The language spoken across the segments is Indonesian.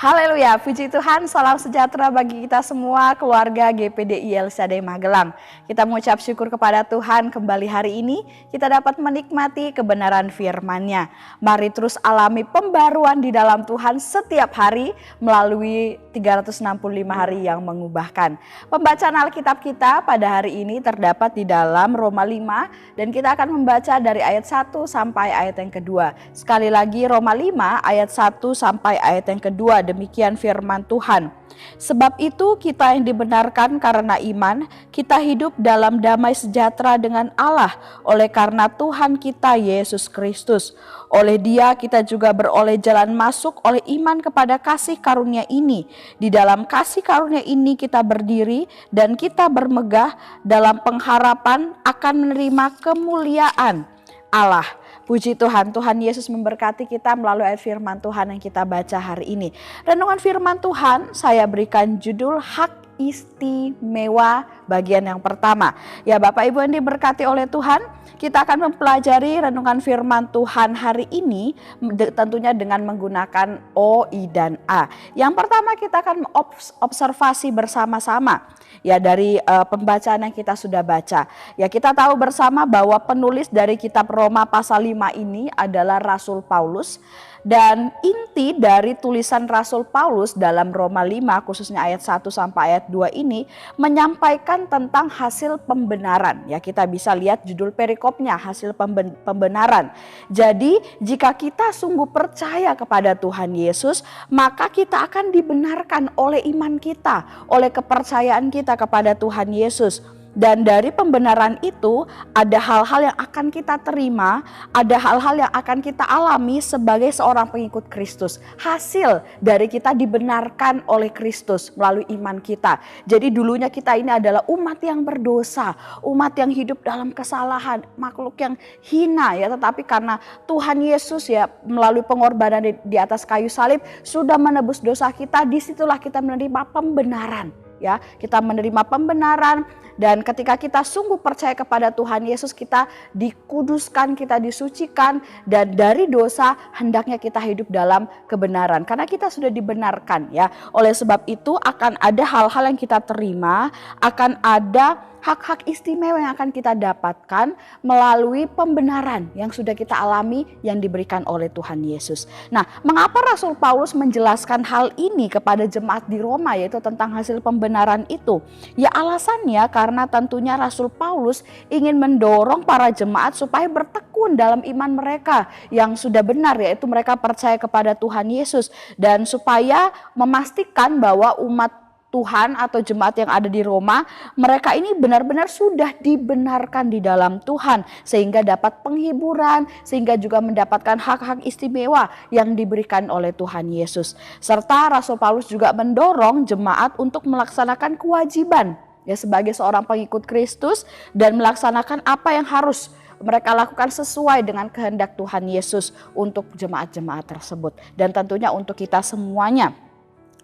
Haleluya, puji Tuhan, salam sejahtera bagi kita semua, keluarga GPDI LCD Magelang. Kita mengucap syukur kepada Tuhan kembali hari ini, kita dapat menikmati kebenaran firman-Nya. Mari terus alami pembaruan di dalam Tuhan setiap hari melalui 365 hari yang mengubahkan. Pembacaan Alkitab kita pada hari ini terdapat di dalam Roma 5 dan kita akan membaca dari ayat 1 sampai ayat yang kedua. Sekali lagi Roma 5 ayat 1 sampai ayat yang kedua. Demikian firman Tuhan. Sebab itu kita yang dibenarkan karena iman, kita hidup dalam damai sejahtera dengan Allah oleh karena Tuhan kita Yesus Kristus. Oleh Dia kita juga beroleh jalan masuk oleh iman kepada kasih karunia ini. Di dalam kasih karunia ini kita berdiri dan kita bermegah dalam pengharapan akan menerima kemuliaan Allah. Puji Tuhan, Tuhan Yesus memberkati kita melalui ayat firman Tuhan yang kita baca hari ini. Renungan firman Tuhan saya berikan judul hak istimewa bagian yang pertama. Ya Bapak Ibu yang diberkati oleh Tuhan, kita akan mempelajari renungan firman Tuhan hari ini tentunya dengan menggunakan O, I, dan A. Yang pertama kita akan observasi bersama-sama ya dari pembacaan yang kita sudah baca. Ya kita tahu bersama bahwa penulis dari kitab Roma pasal 5 ini adalah Rasul Paulus. Dan inti dari tulisan Rasul Paulus dalam Roma 5 khususnya ayat 1 sampai ayat 2 ini menyampaikan tentang hasil pembenaran. Ya kita bisa lihat judul perikopnya, hasil pembenaran. Jadi jika kita sungguh percaya kepada Tuhan Yesus, maka kita akan dibenarkan oleh iman kita, oleh kepercayaan kita kepada Tuhan Yesus. Dan dari pembenaran itu ada hal-hal yang akan kita terima, ada hal-hal yang akan kita alami sebagai seorang pengikut Kristus. Hasil dari kita dibenarkan oleh Kristus melalui iman kita. Jadi dulunya kita ini adalah umat yang berdosa, umat yang hidup dalam kesalahan, makhluk yang hina ya. Tetapi karena Tuhan Yesus ya melalui pengorbanan di atas kayu salib sudah menebus dosa kita, disitulah kita menerima pembenaran. Ya, kita menerima pembenaran dan ketika kita sungguh percaya kepada Tuhan Yesus, kita dikuduskan, kita disucikan dan dari dosa hendaknya kita hidup dalam kebenaran karena kita sudah dibenarkan ya. Oleh sebab itu akan ada hal-hal yang kita terima, akan ada hak-hak istimewa yang akan kita dapatkan melalui pembenaran yang sudah kita alami yang diberikan oleh Tuhan Yesus. Nah, mengapa Rasul Paulus menjelaskan hal ini kepada jemaat di Roma yaitu tentang hasil pembenaran itu? Ya alasannya karena tentunya Rasul Paulus ingin mendorong para jemaat supaya bertekun dalam iman mereka yang sudah benar yaitu mereka percaya kepada Tuhan Yesus dan supaya memastikan bahwa umat Tuhan atau jemaat yang ada di Roma, mereka ini benar-benar sudah dibenarkan di dalam Tuhan sehingga dapat penghiburan, sehingga juga mendapatkan hak-hak istimewa yang diberikan oleh Tuhan Yesus. Serta Rasul Paulus juga mendorong jemaat untuk melaksanakan kewajiban ya sebagai seorang pengikut Kristus dan melaksanakan apa yang harus mereka lakukan sesuai dengan kehendak Tuhan Yesus untuk jemaat-jemaat tersebut dan tentunya untuk kita semuanya.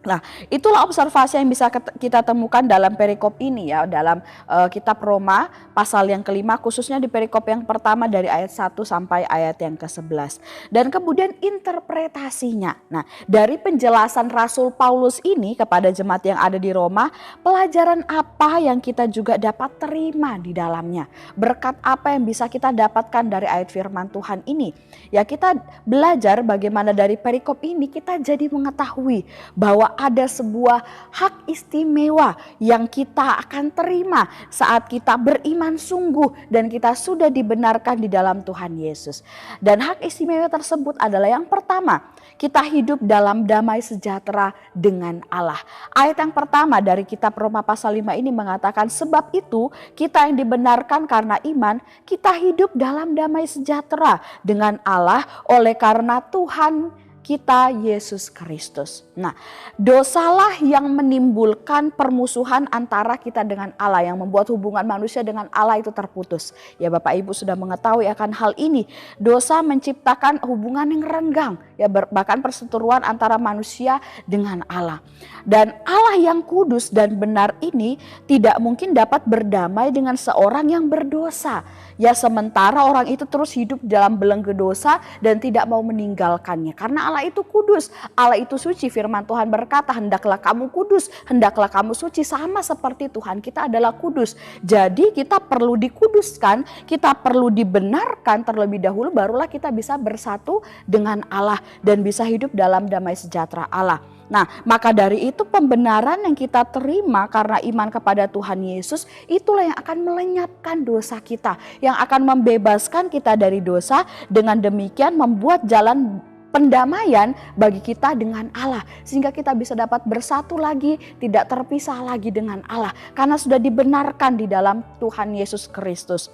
Nah, itulah observasi yang bisa kita temukan dalam perikop ini ya, dalam kitab Roma pasal yang kelima khususnya di perikop yang pertama dari ayat 1 sampai ayat yang ke-11. Dan kemudian interpretasinya. Nah, dari penjelasan Rasul Paulus ini kepada jemaat yang ada di Roma, pelajaran apa yang kita juga dapat terima di dalamnya? Berkat apa yang bisa kita dapatkan dari ayat firman Tuhan ini? Ya, kita belajar bagaimana dari perikop ini kita jadi mengetahui bahwa ada sebuah hak istimewa yang kita akan terima saat kita beriman sungguh dan kita sudah dibenarkan di dalam Tuhan Yesus. Dan hak istimewa tersebut adalah yang pertama, kita hidup dalam damai sejahtera dengan Allah. Ayat yang pertama dari kitab Roma pasal 5 ini mengatakan sebab itu kita yang dibenarkan karena iman, kita hidup dalam damai sejahtera dengan Allah oleh karena Tuhan kita Yesus Kristus. Nah, dosalah yang menimbulkan permusuhan antara kita dengan Allah, yang membuat hubungan manusia dengan Allah itu terputus. Ya Bapak Ibu sudah mengetahui akan hal ini. Dosa menciptakan hubungan yang renggang, ya bahkan perseteruan antara manusia dengan Allah. Dan Allah yang kudus dan benar ini tidak mungkin dapat berdamai dengan seorang yang berdosa. Ya sementara orang itu terus hidup dalam belenggu dosa dan tidak mau meninggalkannya. Karena Allah itu kudus, Allah itu suci. Firman Tuhan berkata, hendaklah kamu kudus, hendaklah kamu suci, sama seperti Tuhan kita adalah kudus. Jadi kita perlu dikuduskan, kita perlu dibenarkan terlebih dahulu, barulah kita bisa bersatu dengan Allah dan bisa hidup dalam damai sejahtera Allah. Nah, maka dari itu pembenaran yang kita terima karena iman kepada Tuhan Yesus, itulah yang akan melenyapkan dosa kita, yang akan membebaskan kita dari dosa, dengan demikian membuat jalan pendamaian bagi kita dengan Allah, sehingga kita bisa dapat bersatu lagi, tidak terpisah lagi dengan Allah, karena sudah dibenarkan di dalam Tuhan Yesus Kristus.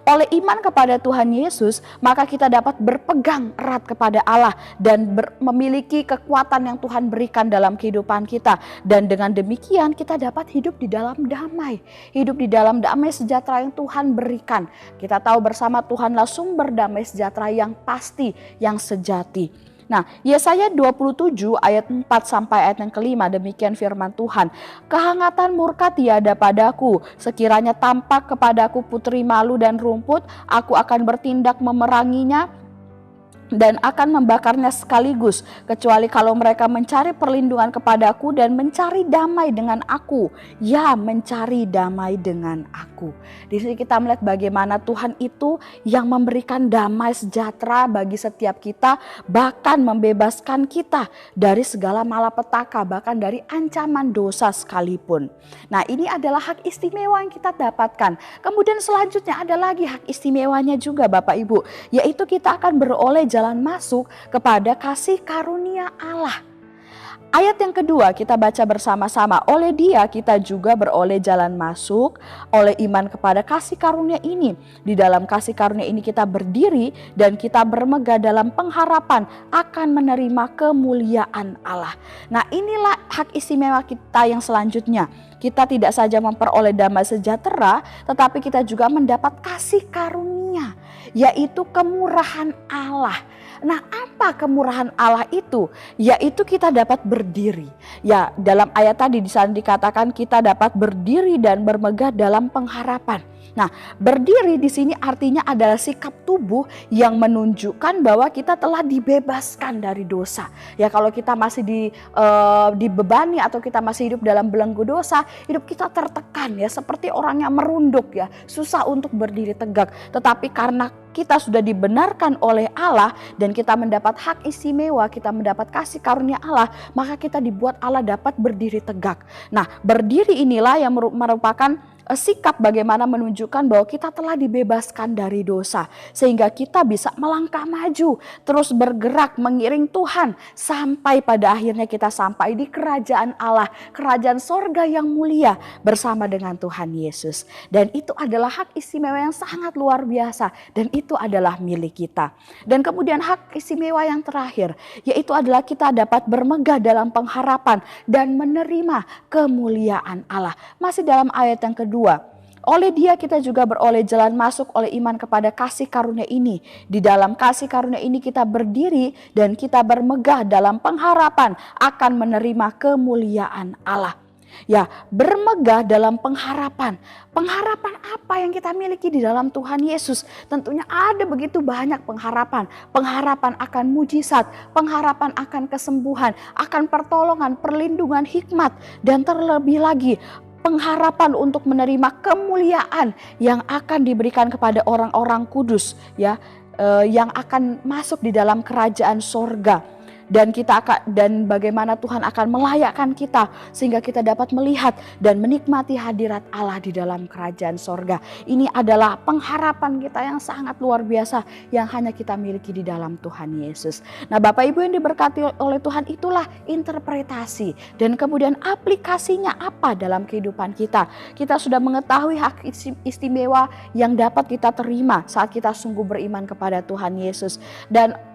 Oleh iman kepada Tuhan Yesus, maka kita dapat berpegang erat kepada Allah dan memiliki kekuatan yang Tuhan berikan dalam kehidupan kita, dan dengan demikian kita dapat hidup di dalam damai, hidup di dalam damai sejahtera yang Tuhan berikan. Kita tahu bersama Tuhanlah sumber damai sejahtera yang pasti, yang sejati. Nah, Yesaya 27 ayat 4 sampai ayat yang kelima, demikian firman Tuhan. Kehangatan murka tiada padaku, sekiranya tampak kepadaku putri malu dan rumput, aku akan bertindak memeranginya dan akan membakarnya sekaligus, kecuali kalau mereka mencari perlindungan kepadaku dan mencari damai dengan aku. Ya, mencari damai dengan aku. Di sini kita melihat bagaimana Tuhan itu yang memberikan damai sejahtera bagi setiap kita, bahkan membebaskan kita dari segala malapetaka, bahkan dari ancaman dosa sekalipun. Nah, ini adalah hak istimewa yang kita dapatkan. Kemudian selanjutnya ada lagi hak istimewanya juga Bapak Ibu, yaitu kita akan beroleh jalan masuk kepada kasih karunia Allah. Ayat yang kedua kita baca bersama-sama. Oleh Dia kita juga beroleh jalan masuk oleh iman kepada kasih karunia ini. Di dalam kasih karunia ini kita berdiri dan kita bermegah dalam pengharapan akan menerima kemuliaan Allah. Nah, inilah hak istimewa kita yang selanjutnya. Kita tidak saja memperoleh damai sejahtera, tetapi kita juga mendapat kasih karunia, yaitu kemurahan Allah. Nah, apa kemurahan Allah itu? Yaitu kita dapat berdiri. Ya, dalam ayat tadi di sana dikatakan kita dapat berdiri dan bermegah dalam pengharapan. Nah, berdiri di sini artinya adalah sikap tubuh yang menunjukkan bahwa kita telah dibebaskan dari dosa. Ya, kalau kita masih dibebani atau kita masih hidup dalam belenggu dosa, hidup kita tertekan ya, seperti orang yang merunduk ya, susah untuk berdiri tegak. Tetapi karena kita sudah dibenarkan oleh Allah dan kita mendapat hak istimewa, kita mendapat kasih karunia Allah, maka kita dibuat Allah dapat berdiri tegak. Nah, berdiri inilah yang merupakan sikap bagaimana menunjukkan bahwa kita telah dibebaskan dari dosa, sehingga kita bisa melangkah maju, terus bergerak mengiring Tuhan sampai pada akhirnya kita sampai di kerajaan Allah, kerajaan sorga yang mulia bersama dengan Tuhan Yesus. Dan itu adalah hak istimewa yang sangat luar biasa, dan itu adalah milik kita. Dan kemudian hak istimewa yang terakhir, yaitu adalah kita dapat bermegah dalam pengharapan dan menerima kemuliaan Allah. Masih dalam ayat yang kedua, oleh Dia kita juga beroleh jalan masuk oleh iman kepada kasih karunia ini. Di dalam kasih karunia ini kita berdiri dan kita bermegah dalam pengharapan akan menerima kemuliaan Allah. Ya, bermegah dalam pengharapan. Pengharapan apa yang kita miliki di dalam Tuhan Yesus? Tentunya ada begitu banyak pengharapan. Pengharapan akan mujizat, pengharapan akan kesembuhan, akan pertolongan, perlindungan, hikmat, dan terlebih lagi pengharapan untuk menerima kemuliaan yang akan diberikan kepada orang-orang kudus ya, yang akan masuk di dalam kerajaan sorga. Dan bagaimana Tuhan akan melayakkan kita sehingga kita dapat melihat dan menikmati hadirat Allah di dalam kerajaan sorga. Ini adalah pengharapan kita yang sangat luar biasa yang hanya kita miliki di dalam Tuhan Yesus. Nah, Bapak Ibu yang diberkati oleh Tuhan, itulah interpretasi dan kemudian aplikasinya apa dalam kehidupan kita. Kita sudah mengetahui hak istimewa yang dapat kita terima saat kita sungguh beriman kepada Tuhan Yesus. Dan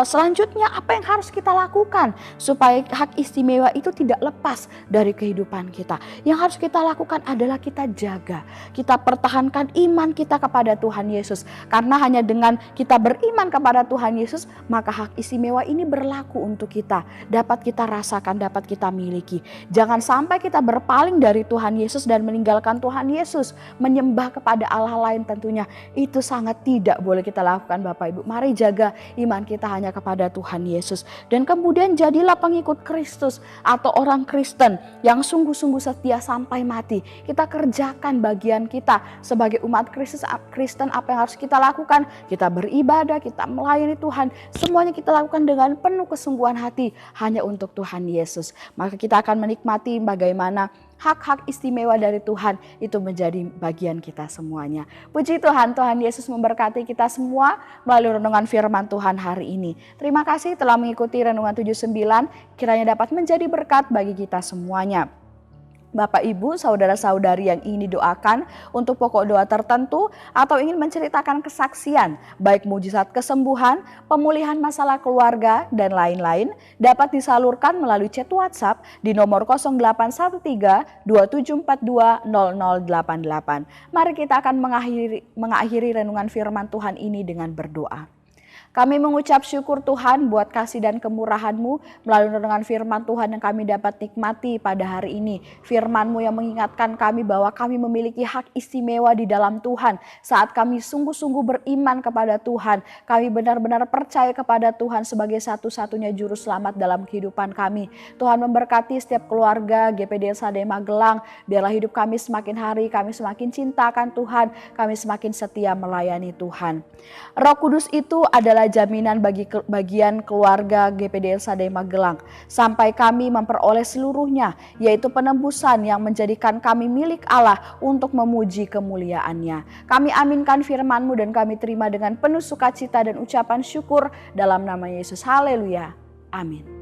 selanjutnya apa yang harus kita lakukan supaya hak istimewa itu tidak lepas dari kehidupan kita? Yang harus kita lakukan adalah kita jaga, kita pertahankan iman kita kepada Tuhan Yesus. Karena hanya dengan kita beriman kepada Tuhan Yesus, maka hak istimewa ini berlaku untuk kita, dapat kita rasakan, dapat kita miliki. Jangan sampai kita berpaling dari Tuhan Yesus dan meninggalkan Tuhan Yesus, menyembah kepada Allah lain. Tentunya itu sangat tidak boleh kita lakukan Bapak Ibu. Mari jaga iman kita kita hanya kepada Tuhan Yesus. Dan kemudian jadilah pengikut Kristus atau orang Kristen yang sungguh-sungguh setia sampai mati. Kita kerjakan bagian kita sebagai umat Kristen. Apa yang harus kita lakukan? Kita beribadah, kita melayani Tuhan. Semuanya kita lakukan dengan penuh kesungguhan hati hanya untuk Tuhan Yesus. Maka kita akan menikmati bagaimana hak-hak istimewa dari Tuhan itu menjadi bagian kita semuanya. Puji Tuhan, Tuhan Yesus memberkati kita semua melalui renungan firman Tuhan hari ini. Terima kasih telah mengikuti renungan 79, kiranya dapat menjadi berkat bagi kita semuanya. Bapak, Ibu, saudara-saudari yang ingin didoakan untuk pokok doa tertentu atau ingin menceritakan kesaksian, baik mujizat kesembuhan, pemulihan masalah keluarga, dan lain-lain, dapat disalurkan melalui chat WhatsApp di nomor 0813 2742 0088. Mari kita akan mengakhiri renungan firman Tuhan ini dengan berdoa. Kami mengucap syukur Tuhan buat kasih dan kemurahan-Mu melalui renungan firman Tuhan yang kami dapat nikmati pada hari ini. Firman-Mu yang mengingatkan kami bahwa kami memiliki hak istimewa di dalam Tuhan. Saat kami sungguh-sungguh beriman kepada Tuhan, kami benar-benar percaya kepada Tuhan sebagai satu-satunya juru selamat dalam kehidupan kami. Tuhan memberkati setiap keluarga GPD LSAD Magelang. Biarlah hidup kami semakin hari, kami semakin cinta akan Tuhan, kami semakin setia melayani Tuhan. Roh Kudus itu adalah jaminan bagi bagian keluarga GPD LSAD Magelang sampai kami memperoleh seluruhnya, yaitu penembusan yang menjadikan kami milik Allah untuk memuji kemuliaan-Nya. Kami aminkan firman-Mu dan kami terima dengan penuh sukacita dan ucapan syukur dalam nama Yesus. Haleluya. Amin.